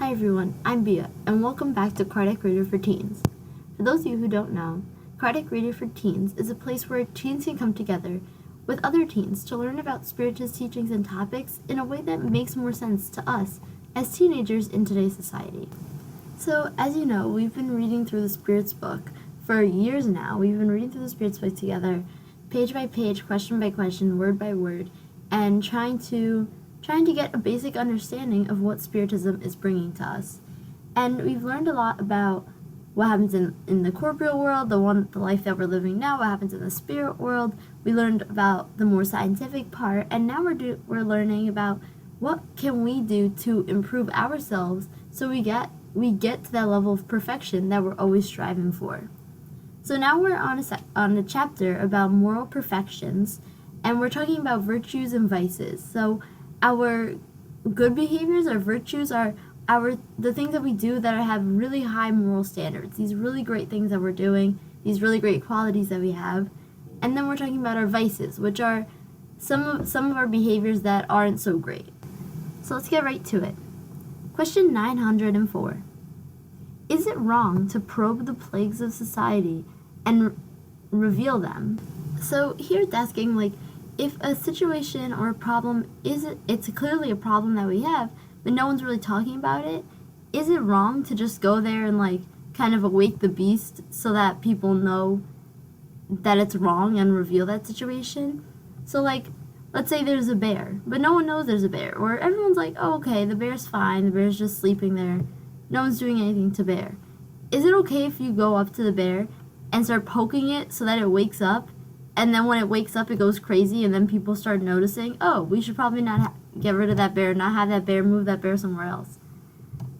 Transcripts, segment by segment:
Hi everyone, I'm Bia, and welcome back to Cardiac Radio for Teens. For those of you who don't know, Cardiac Radio for Teens is a place where teens can come together with other teens to learn about Spiritist teachings and topics in a way that makes more sense to us as teenagers in today's society. So, as you know, we've been reading through the Spirits book for years now. We've been reading through the Spirits book together, page by page, question by question, word by word, and trying to get a basic understanding of what Spiritism is bringing to us. And we've learned a lot about what happens in the corporeal world, the life that we're living now, what happens in the spirit world. We learned about the more scientific part, and now we're learning about what can we do to improve ourselves so we get to that level of perfection that we're always striving for. So now we're on a chapter about moral perfections, and we're talking about virtues and vices. So our good behaviors, our virtues, are the things that we do that have really high moral standards. These really great things that we're doing, these really great qualities that we have. And then we're talking about our vices, which are some of our behaviors that aren't so great. So let's get right to it. Question 904. Is it wrong to probe the plagues of society and reveal them? So here it's asking, if a situation or a problem it's clearly a problem that we have, but no one's really talking about it, is it wrong to just go there and kind of awake the beast so that people know that it's wrong and reveal that situation? So let's say there's a bear, but no one knows there's a bear, or everyone's like, oh, okay, the bear's fine, the bear's just sleeping there, no one's doing anything to bear. Is it okay if you go up to the bear and start poking it so that it wakes up? And then when it wakes up, it goes crazy, and then people start noticing, oh, we should probably not get rid of that bear, not have that bear, move that bear somewhere else.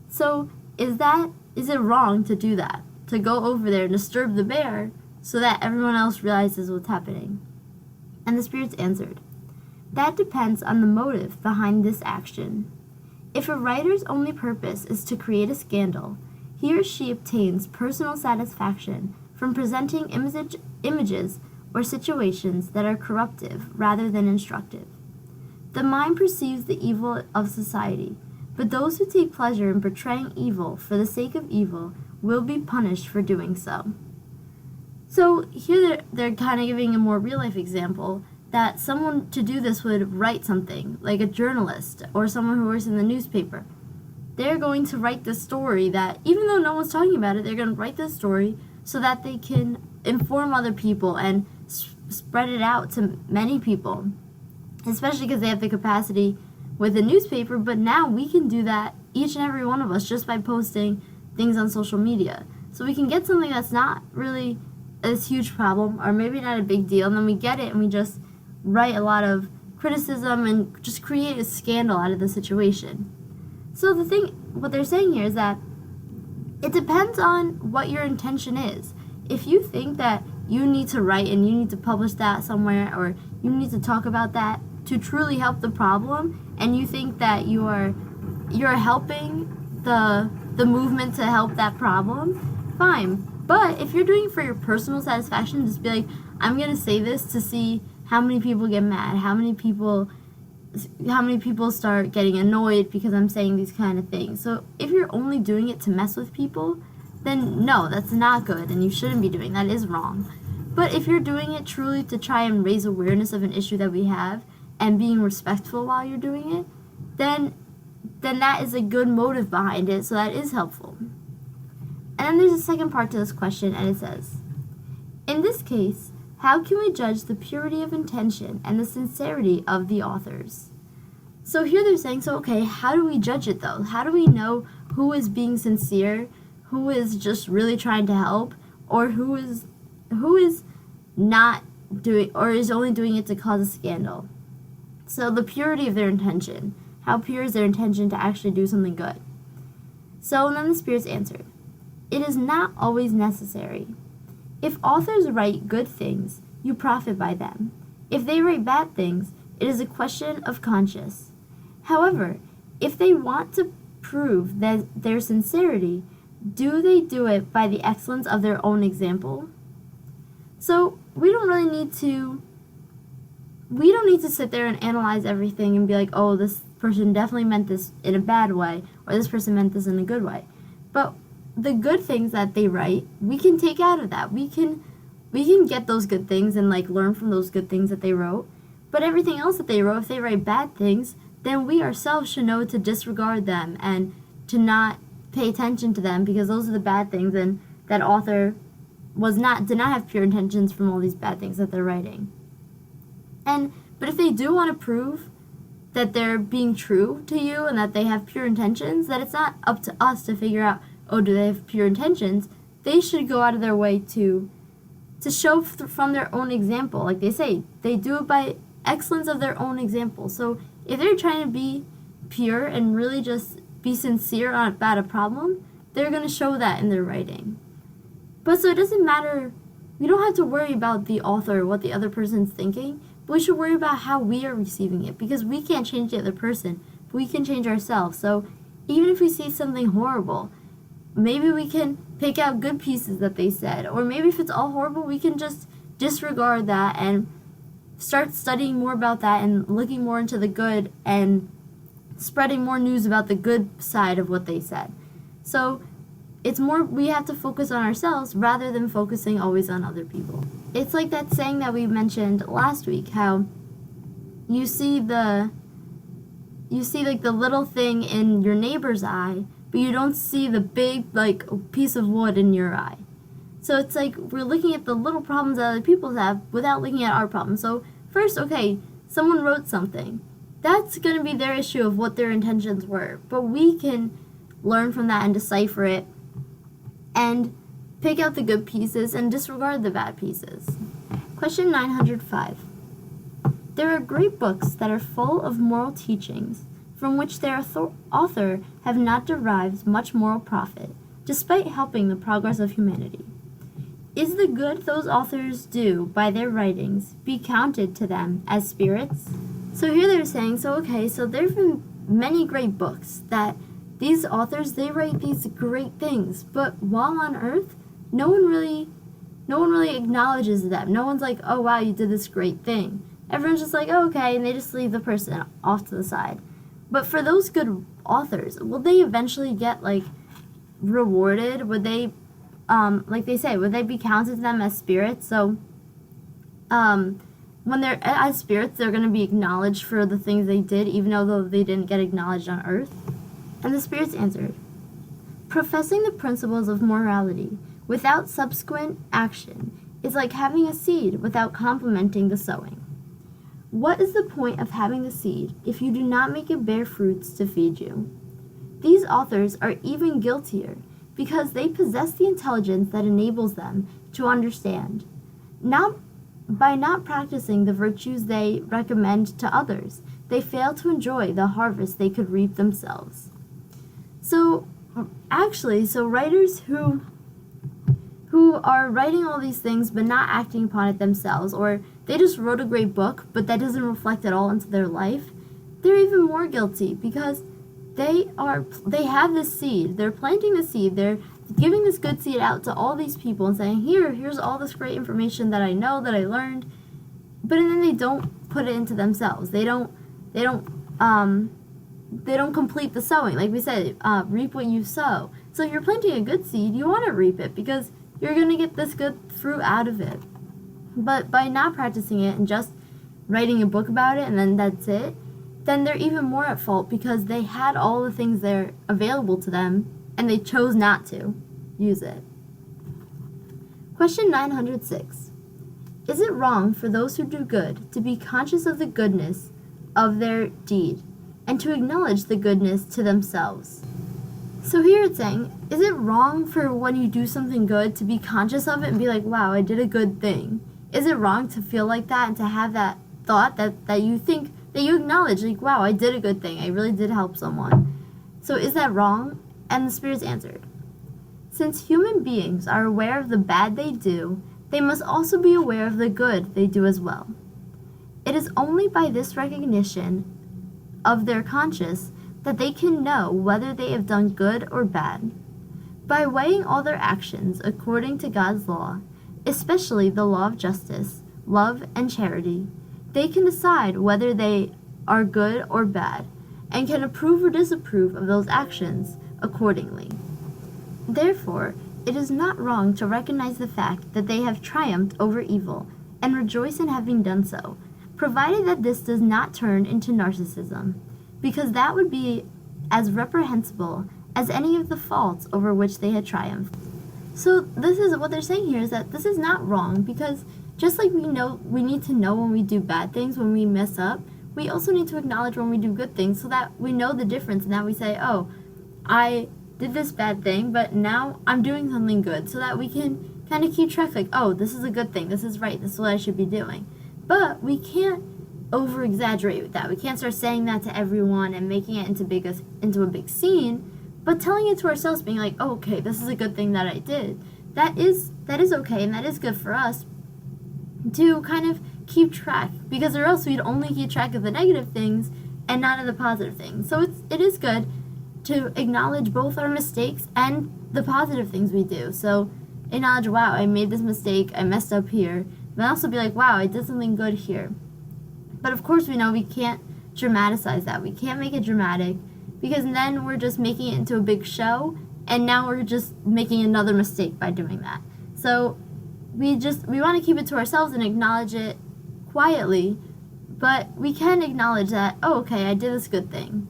So is it wrong to do that? To go over there and disturb the bear so that everyone else realizes what's happening? And the spirits answered, that depends on the motive behind this action. If a writer's only purpose is to create a scandal, he or she obtains personal satisfaction from presenting images or situations that are corruptive rather than instructive. The mind perceives the evil of society, but those who take pleasure in portraying evil for the sake of evil will be punished for doing so. So here they're kind of giving a more real-life example that someone to do this would write something, like a journalist or someone who works in the newspaper. They're going to write this story that, even though no one's talking about it, they're going to write this story so that they can inform other people and spread it out to many people, especially because they have the capacity with a newspaper. But now we can do that, each and every one of us, just by posting things on social media. So we can get something that's not really a huge problem, or maybe not a big deal, and then we get it and we just write a lot of criticism and just create a scandal out of the situation. So what they're saying here is that it depends on what your intention is. If you think that you need to write and you need to publish that somewhere, or you need to talk about that to truly help the problem, and you think that you're helping the movement to help that problem, fine. But if you're doing it for your personal satisfaction, just be like, I'm gonna say this to see how many people get mad, how many people start getting annoyed because I'm saying these kind of things. So if you're only doing it to mess with people, then no, that's not good, and you shouldn't be doing that. Is wrong. But if you're doing it truly to try and raise awareness of an issue that we have, and being respectful while you're doing it, then that is a good motive behind it, so that is helpful. And then there's a second part to this question, and it says, in this case, how can we judge the purity of intention and the sincerity of the authors? So here they're saying, okay, how do we judge it though? How do we know who is being sincere, who is just really trying to help, or who is not doing, or is only doing it to cause a scandal? So the purity of their intention. How pure is their intention to actually do something good? So then the spirits answered, it is not always necessary. If authors write good things, you profit by them. If they write bad things, it is a question of conscience. However, if they want to prove that their sincerity, do they do it by the excellence of their own example? So we don't need to sit there and analyze everything and be like, oh, this person definitely meant this in a bad way, or this person meant this in a good way. But the good things that they write, we can take out of that. We can get those good things and like learn from those good things that they wrote. But everything else that they wrote, if they write bad things, then we ourselves should know to disregard them and to not pay attention to them, because those are the bad things, and that author did not have pure intentions from all these bad things that they're writing. But if they do want to prove that they're being true to you and that they have pure intentions, that it's not up to us to figure out, oh, do they have pure intentions? They should go out of their way to show from their own example. Like they say, they do it by excellence of their own example. So if they're trying to be pure and really just be sincere about a problem, they're going to show that in their writing. But so it doesn't matter, we don't have to worry about the author or what the other person's thinking, but we should worry about how we are receiving it, because we can't change the other person, but we can change ourselves. So even if we see something horrible, maybe we can pick out good pieces that they said, or maybe if it's all horrible, we can just disregard that and start studying more about that and looking more into the good and spreading more news about the good side of what they said. So it's more, we have to focus on ourselves rather than focusing always on other people. It's like that saying that we mentioned last week, how you see like the little thing in your neighbor's eye, but you don't see the big like piece of wood in your eye. So it's like we're looking at the little problems that other people have without looking at our problems. So first, okay, someone wrote something. That's going to be their issue of what their intentions were, but we can learn from that and decipher it and pick out the good pieces and disregard the bad pieces. Question 905. There are great books that are full of moral teachings from which their author have not derived much moral profit, despite helping the progress of humanity. Is the good those authors do by their writings be counted to them as spirits? So here they're saying, so there have been many great books that these authors, they write these great things, but while on Earth, no one really acknowledges them. No one's like, oh wow, you did this great thing. Everyone's just like, oh, okay, and they just leave the person off to the side. But for those good authors, will they eventually get like rewarded? Would they, like they say, would they be counted to them as spirits? So, when they're as spirits, they're going to be acknowledged for the things they did, even though they didn't get acknowledged on Earth. And the spirits answered, professing the principles of morality without subsequent action is like having a seed without complementing the sowing. What is the point of having the seed if you do not make it bear fruits to feed you? These authors are even guiltier because they possess the intelligence that enables them to understand. By not practicing the virtues they recommend to others, they fail to enjoy the harvest they could reap themselves. So writers who are writing all these things but not acting upon it themselves, or they just wrote a great book but that doesn't reflect at all into their life, they're even more guilty because they have this seed, they're planting the seed, they're giving this good seed out to all these people and saying, here's all this great information that I know, that I learned, but then they don't put it into themselves. They don't complete the sowing. Like we said, reap what you sow. So if you're planting a good seed, you want to reap it because you're going to get this good fruit out of it. But by not practicing it and just writing a book about it and then that's it, then they're even more at fault because they had all the things there available to them and they chose not to use it. Question 906. Is it wrong for those who do good to be conscious of the goodness of their deed and to acknowledge the goodness to themselves? So here it's saying, is it wrong for when you do something good to be conscious of it and be like, wow, I did a good thing? Is it wrong to feel like that and to have that thought that you think, that you acknowledge, like, wow, I did a good thing, I really did help someone? So is that wrong? And the spirits answered, since human beings are aware of the bad they do, they must also be aware of the good they do as well. It is only by this recognition of their conscience that they can know whether they have done good or bad. By weighing all their actions according to God's law, especially the law of justice, love, and charity, they can decide whether they are good or bad, and can approve or disapprove of those actions accordingly. Therefore, it is not wrong to recognize the fact that they have triumphed over evil and rejoice in having done so, provided that this does not turn into narcissism, because that would be as reprehensible as any of the faults over which they had triumphed. So this is what they're saying here, is that this is not wrong, because just like we need to know when we do bad things, when we mess up, we also need to acknowledge when we do good things so that we know the difference, and that we say, oh, I did this bad thing, but now I'm doing something good, so that we can kind of keep track, like, oh, this is a good thing, this is right, this is what I should be doing. But we can't over-exaggerate with that. We can't start saying that to everyone and making it into a big scene, but telling it to ourselves, being like, oh, okay, this is a good thing that I did. That is okay, and that is good for us to kind of keep track, because or else we'd only keep track of the negative things and not of the positive things. So it is good to acknowledge both our mistakes and the positive things we do. So acknowledge, wow, I made this mistake, I messed up here, but also be like, wow, I did something good here. But of course we know we can't dramatize that. We can't make it dramatic, because then we're just making it into a big show, and now we're just making another mistake by doing that. So we want to keep it to ourselves and acknowledge it quietly, but we can acknowledge that, oh, okay, I did this good thing.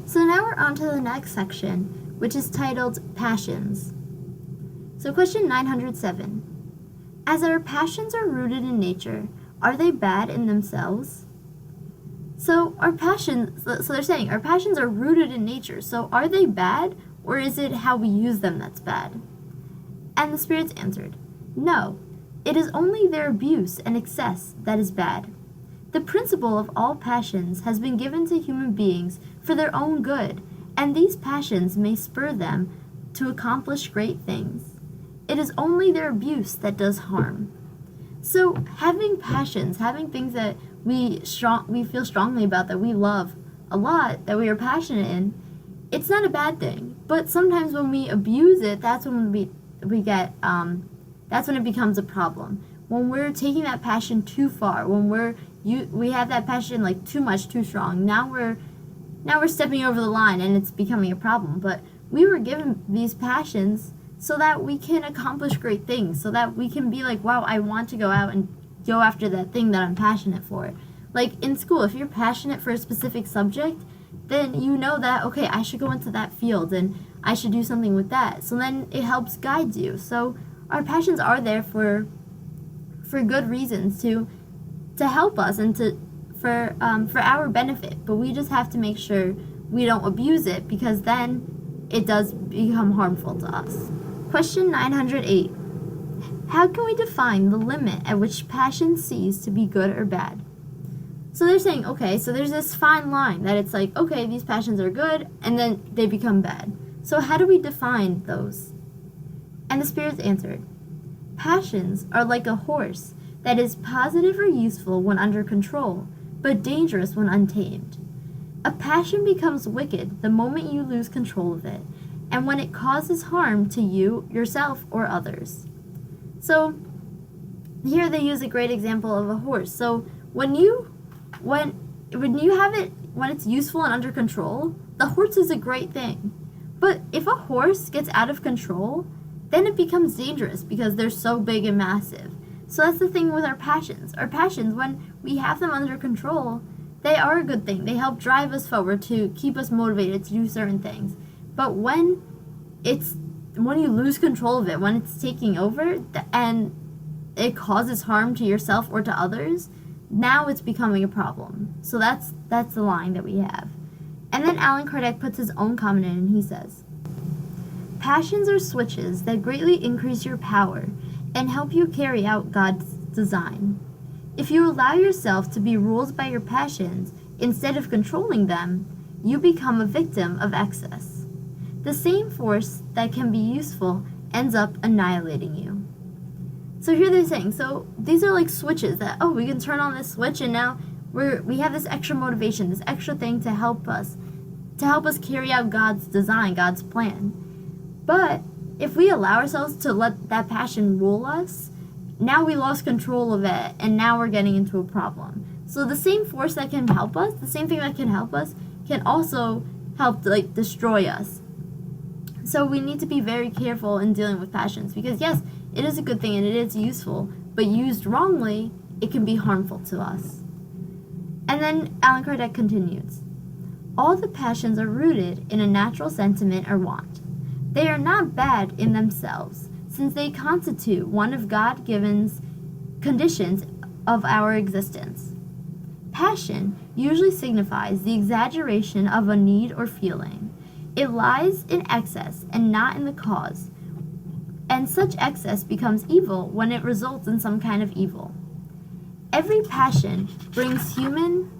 So now we're on to the next section, which is titled Passions. So question 907. As our passions are rooted in nature, are they bad in themselves? So they're saying our passions are rooted in nature, so are they bad, or is it how we use them that's bad? And the spirits answered, no, it is only their abuse and excess that is bad. The principle of all passions has been given to human beings for their own good, and these passions may spur them to accomplish great things. It is only their abuse that does harm. So having passions, having things that we feel strongly about, that we love a lot, that we are passionate in, it's not a bad thing. But sometimes when we abuse it, that's when that's when it becomes a problem. When we're taking that passion too far, when we have that passion like too much, too strong, now we're stepping over the line and it's becoming a problem. But we were given these passions so that we can accomplish great things, so that we can be like, wow, I want to go out and go after that thing that I'm passionate for. Like in school, if you're passionate for a specific subject, then you know that, okay, I should go into that field and I should do something with that. So then it helps guide you. So our passions are there for good reasons, to help us and for our benefit. But we just have to make sure we don't abuse it, because then it does become harmful to us. Question 908. How can we define the limit at which passion cease to be good or bad? So they're saying, okay, so there's this fine line that it's like, okay, these passions are good, and then they become bad. So how do we define those? And the spirits answered, passions are like a horse that is positive or useful when under control, but dangerous when untamed. A passion becomes wicked the moment you lose control of it, and when it causes harm to you, yourself, or others. So here they use a great example of a horse. So when it's useful and under control, the horse is a great thing. But if a horse gets out of control, then it becomes dangerous because they're so big and massive. So that's the thing with our passions. Our passions, when we have them under control, they are a good thing. They help drive us forward, to keep us motivated to do certain things. But when you lose control of it, when it's taking over and it causes harm to yourself or to others, now it's becoming a problem. So that's the line that we have. And then Allan Kardec puts his own comment in, and he says, passions are switches that greatly increase your power and help you carry out God's design. If you allow yourself to be ruled by your passions instead of controlling them, you become a victim of excess. The same force that can be useful ends up annihilating you. So here they're saying, so these are like switches that, oh, we can turn on this switch and now we have this extra motivation, this extra thing to help us carry out God's design, God's plan. But if we allow ourselves to let that passion rule us, now we lost control of it, and now we're getting into a problem. So the same force that can help us, the same thing that can help us, can also help to, destroy us. So we need to be very careful in dealing with passions, because yes, it is a good thing and it is useful, but used wrongly, it can be harmful to us. And then Allan Kardec continues, all the passions are rooted in a natural sentiment or want. They are not bad in themselves, since they constitute one of God-given conditions of our existence. Passion usually signifies the exaggeration of a need or feeling. It lies in excess and not in the cause, and such excess becomes evil when it results in some kind of evil. Every passion brings human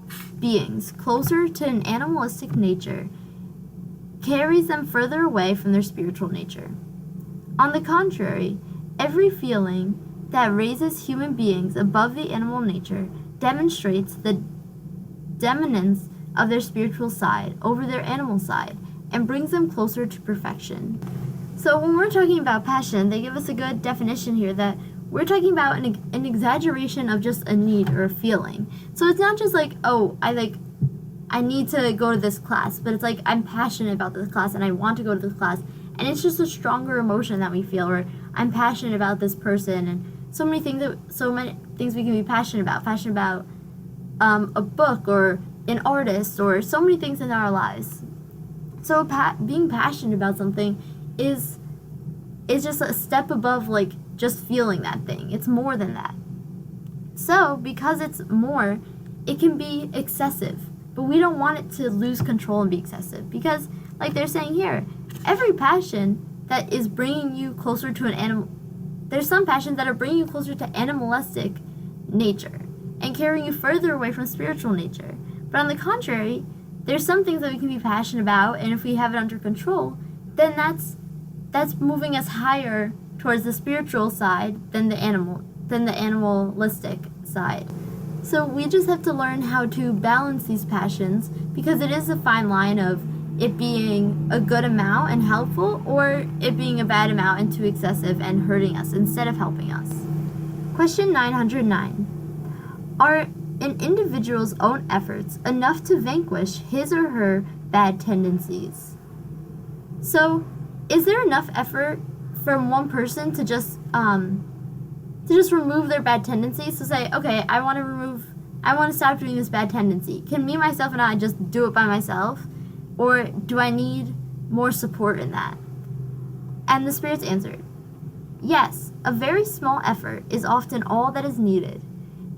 beings closer to an animalistic nature, carries them further away from their spiritual nature. On the contrary, every feeling that raises human beings above the animal nature demonstrates the dominance of their spiritual side over their animal side and brings them closer to perfection. So when we're talking about passion, they give us a good definition here that we're talking about an exaggeration of just a need or a feeling. So it's not just I need to go to this class, but it's I'm passionate about this class and I want to go to this class, and it's just a stronger emotion that we feel, or I'm passionate about this person, and so many things we can be passionate about a book or an artist or so many things in our lives. So being passionate about something is just a step above just feeling that thing. It's more than that. So because it's more, it can be excessive, but we don't want it to lose control and be excessive, because like they're saying here, every passion that is bringing you closer to an animal, there's some passions that are bringing you closer to animalistic nature and carrying you further away from spiritual nature. But on the contrary, there's some things that we can be passionate about, and if we have it under control, then that's moving us higher towards the spiritual side than the animalistic side. So we just have to learn how to balance these passions, because it is a fine line of it being a good amount and helpful, or it being a bad amount and too excessive and hurting us instead of helping us. Question 909. Are an individual's own efforts enough to vanquish his or her bad tendencies? So, is there enough effort from one person to just remove their bad tendencies? So say, okay, I want to stop doing this bad tendency. Can me, myself, and I just do it by myself? Or do I need more support in that? And the spirits answered, yes, a very small effort is often all that is needed.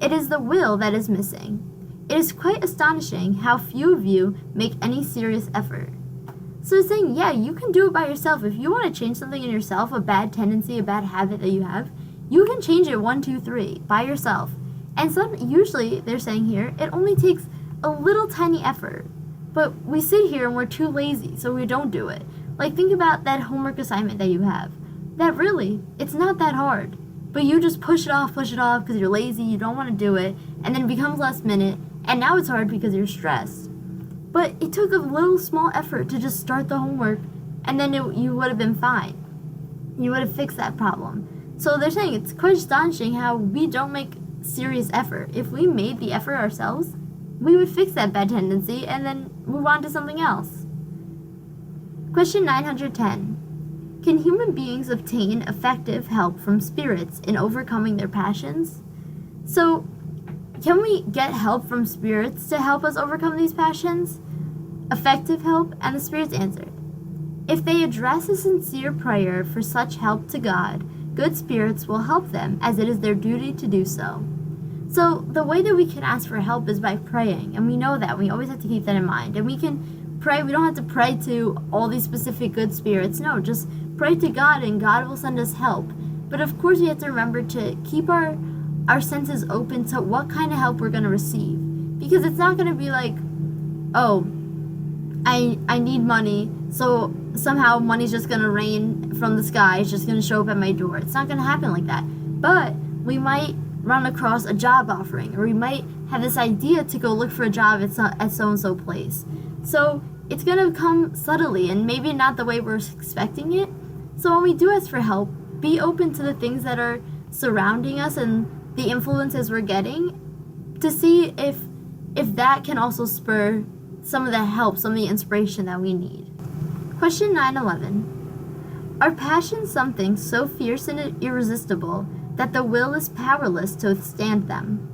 It is the will that is missing. It is quite astonishing how few of you make any serious effort. So it's saying, yeah, you can do it by yourself. If you want to change something in yourself, a bad tendency, a bad habit that you have, you can change it 1, 2, 3 by yourself. And usually, they're saying here, it only takes a little tiny effort. But we sit here and we're too lazy, so we don't do it. Think about that homework assignment that you have. That really, it's not that hard. But you just push it off because you're lazy, you don't want to do it, and then it becomes last minute, and now it's hard because you're stressed. But it took a little small effort to just start the homework, and then you would have been fine. You would have fixed that problem. So they're saying it's quite astonishing how we don't make serious effort. If we made the effort ourselves, we would fix that bad tendency and then move on to something else. Question 910. Can human beings obtain effective help from spirits in overcoming their passions? So, can we get help from spirits to help us overcome these passions? Effective help? And the spirits answered, if they address a sincere prayer for such help to God, good spirits will help them, as it is their duty to do so. So, the way that we can ask for help is by praying, and we know that. We always have to keep that in mind. And we can pray, we don't have to pray to all these specific good spirits. No, just pray to God and God will send us help. But of course we have to remember to keep our senses open to what kind of help we're going to receive. Because it's not going to be like, oh, I need money, so somehow money's just going to rain from the sky, it's just going to show up at my door. It's not going to happen like that. But we might run across a job offering, or we might have this idea to go look for a job at so-and-so place. So it's going to come subtly and maybe not the way we're expecting it. So when we do ask for help, be open to the things that are surrounding us and the influences we're getting to see if that can also spur some of the help, some of the inspiration that we need. Question 911. Are passions something so fierce and irresistible that the will is powerless to withstand them?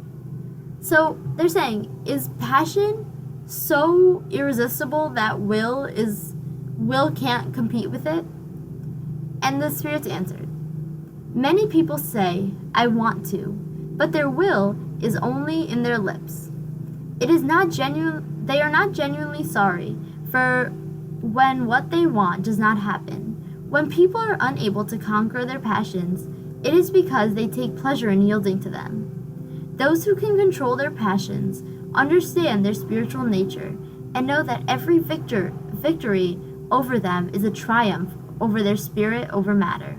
So they're saying, is passion so irresistible that will can't compete with it? And the spirits answered, many people say, I want to, but their will is only in their lips. They are not genuinely sorry for when what they want does not happen. When people are unable to conquer their passions, it is because they take pleasure in yielding to them. Those who can control their passions understand their spiritual nature and know that every victory over them is a triumph over their spirit over matter.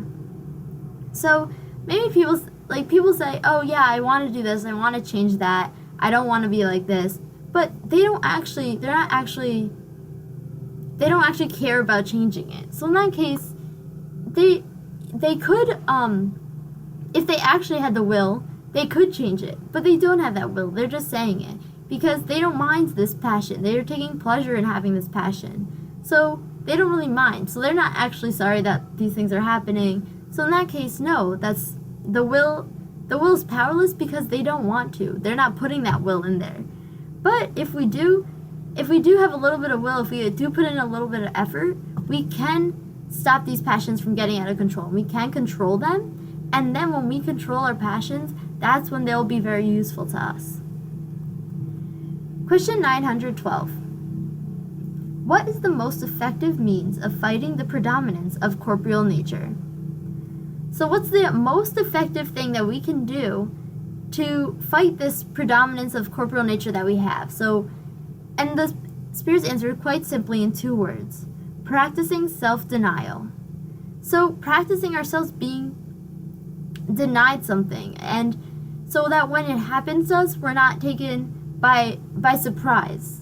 So maybe people say, oh yeah, I want to do this, I want to change that, I don't want to be like this, but they don't actually care about changing it. So in that case, they could, if they actually had the will, they could change it, but they don't have that will. They're just saying it because they don't mind this passion. They're taking pleasure in having this passion. So they don't really mind. So they're not actually sorry that these things are happening. So in that case, no, that's the will. The will is powerless because they don't want to. They're not putting that will in there. But if we do have a little bit of will, if we do put in a little bit of effort, we can stop these passions from getting out of control. We can control them. And then when we control our passions, that's when they'll be very useful to us. Question 912. What is the most effective means of fighting the predominance of corporeal nature? So what's the most effective thing that we can do to fight this predominance of corporeal nature that we have? And the spirits answered quite simply in 2 words: practicing self-denial. So practicing ourselves being denied something, and so that when it happens to us, we're not taken by surprise.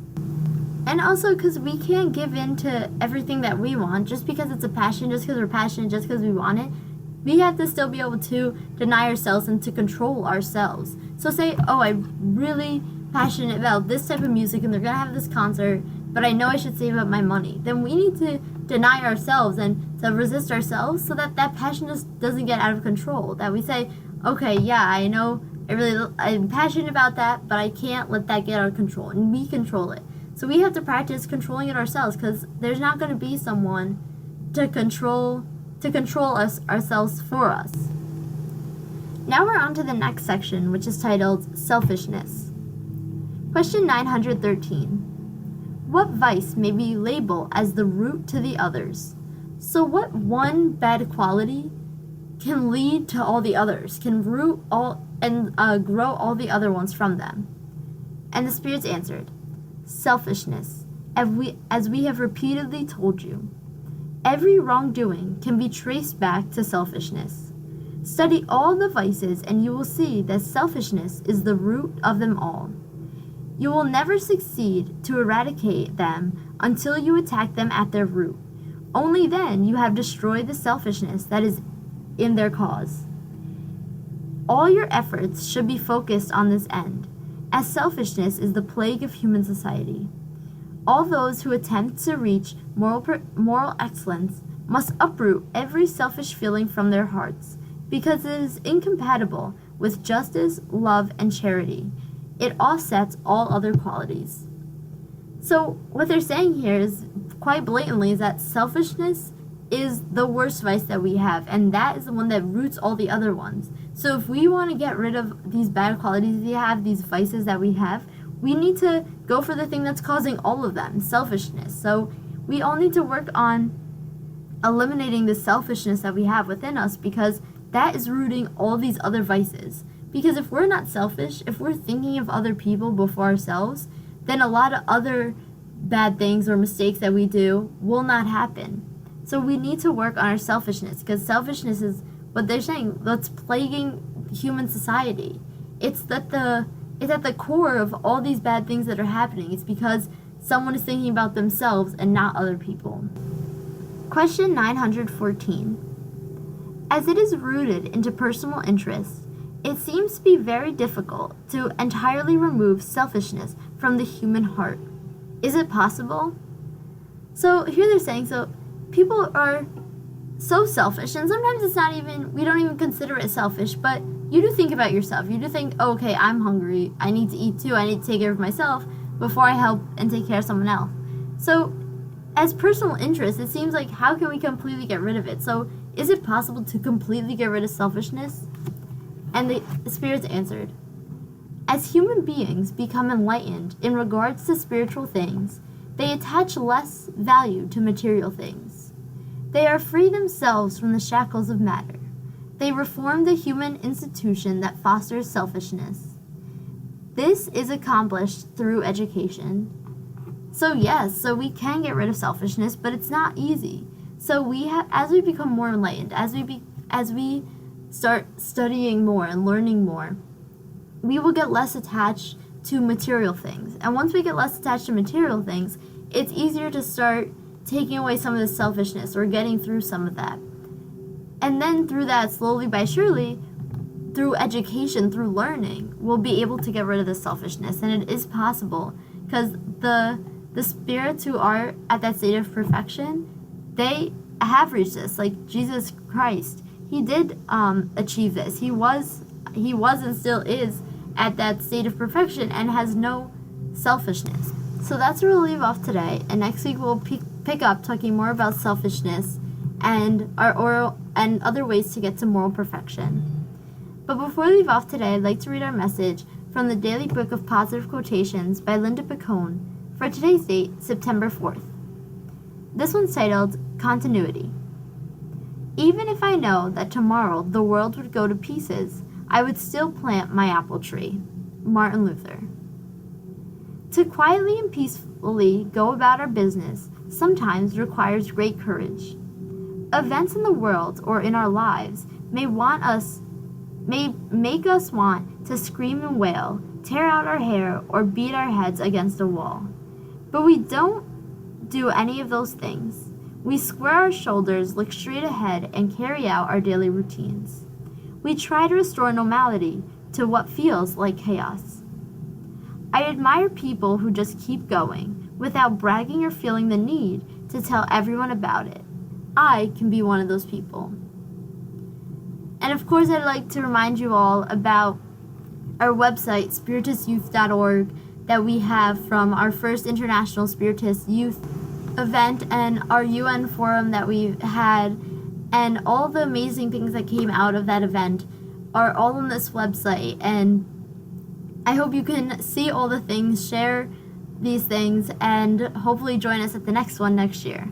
And also because we can't give in to everything that we want just because it's a passion, just because we're passionate, just because we want it. We have to still be able to deny ourselves and to control ourselves. So say, oh, I'm really passionate about this type of music and they're going to have this concert, but I know I should save up my money. Then we need to deny ourselves and to resist ourselves so that that passion just doesn't get out of control. That we say, okay, yeah, I know I'm passionate about that, but I can't let that get out of control. And we control it. So we have to practice controlling it ourselves because there's not going to be someone to control us ourselves for us. Now we're on to the next section, which is titled Selfishness. Question 913. What vice may we label as the root to the others? So what one bad quality can lead to all the others, can root all and grow all the other ones from them? And the spirits answered, selfishness, as we have repeatedly told you. Every wrongdoing can be traced back to selfishness. Study all the vices and you will see that selfishness is the root of them all. You will never succeed to eradicate them until you attack them at their root. Only then you have destroyed the selfishness that is in their cause. All your efforts should be focused on this end, as selfishness is the plague of human society. All those who attempt to reach moral excellence must uproot every selfish feeling from their hearts, because it is incompatible with justice, love, and charity. It offsets all other qualities. So what they're saying here is quite blatantly is that selfishness is the worst vice that we have, and that is the one that roots all the other ones. So if we want to get rid of these bad qualities we have, these vices that we have, we need to go for the thing that's causing all of them, selfishness. So we all need to work on eliminating the selfishness that we have within us, because that is rooting all these other vices. Because if we're not selfish, if we're thinking of other people before ourselves, then a lot of other bad things or mistakes that we do will not happen. So we need to work on our selfishness, because selfishness is what they're saying, that's plaguing human society. It's at the core of all these bad things that are happening. It's because someone is thinking about themselves and not other people. Question 914. As it is rooted into personal interests, it seems to be very difficult to entirely remove selfishness from the human heart. Is it possible? So here they're saying, so people are so selfish, and sometimes it's not even, we don't even consider it selfish, but you do think about yourself. You do think, oh, okay, I'm hungry, I need to eat too, I need to take care of myself before I help and take care of someone else. So as personal interest, it seems like, how can we completely get rid of it? So is it possible to completely get rid of selfishness? And the spirits answered, as human beings become enlightened in regards to spiritual things, they attach less value to material things. They are free themselves from the shackles of matter. They reform the human institution that fosters selfishness. This is accomplished through education. So yes, so we can get rid of selfishness, but it's not easy. So we have, as we become more enlightened, as we start studying more and learning more, we will get less attached to material things. And once we get less attached to material things, it's easier to start taking away some of the selfishness or getting through some of that. And then through that, slowly by surely, through education, through learning, we'll be able to get rid of the selfishness. And it is possible, because the spirits who are at that state of perfection, they have reached this. Like Jesus Christ, he did achieve this. He was and still is at that state of perfection and has no selfishness. So that's where we'll leave off today, and next week we'll pick up talking more about selfishness and our oral and other ways to get to moral perfection. But before we leave off today, I'd like to read our message from the Daily Book of Positive Quotations by Linda Picone for today's date, September 4th. This one's titled, Continuity. Even if I know that tomorrow the world would go to pieces, I would still plant my apple tree. Martin Luther. To quietly and peacefully go about our business sometimes requires great courage. Events in the world or in our lives may make us want to scream and wail, tear out our hair, or beat our heads against a wall. But we don't do any of those things. We square our shoulders, look straight ahead, and carry out our daily routines. We try to restore normality to what feels like chaos. I admire people who just keep going without bragging or feeling the need to tell everyone about it. I can be one of those people. And of course, I'd like to remind you all about our website, spiritusyouth.org, that we have from our first International Spiritist Youth event and our UN forum that we had, and all the amazing things that came out of that event are all on this website. And I hope you can see all the things, share these things, and hopefully join us at the next one next year.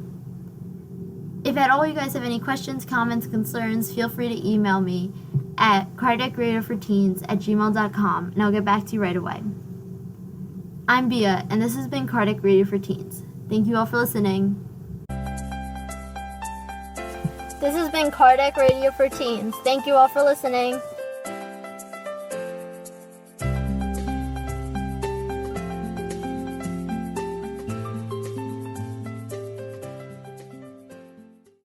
If at all you guys have any questions, comments, concerns, feel free to email me at cardiacradio4teens@gmail.com, and I'll get back to you right away. I'm Bia, and this has been Cardiac Radio for Teens. Thank you all for listening. This has been Cardiac Radio for Teens. Thank you all for listening.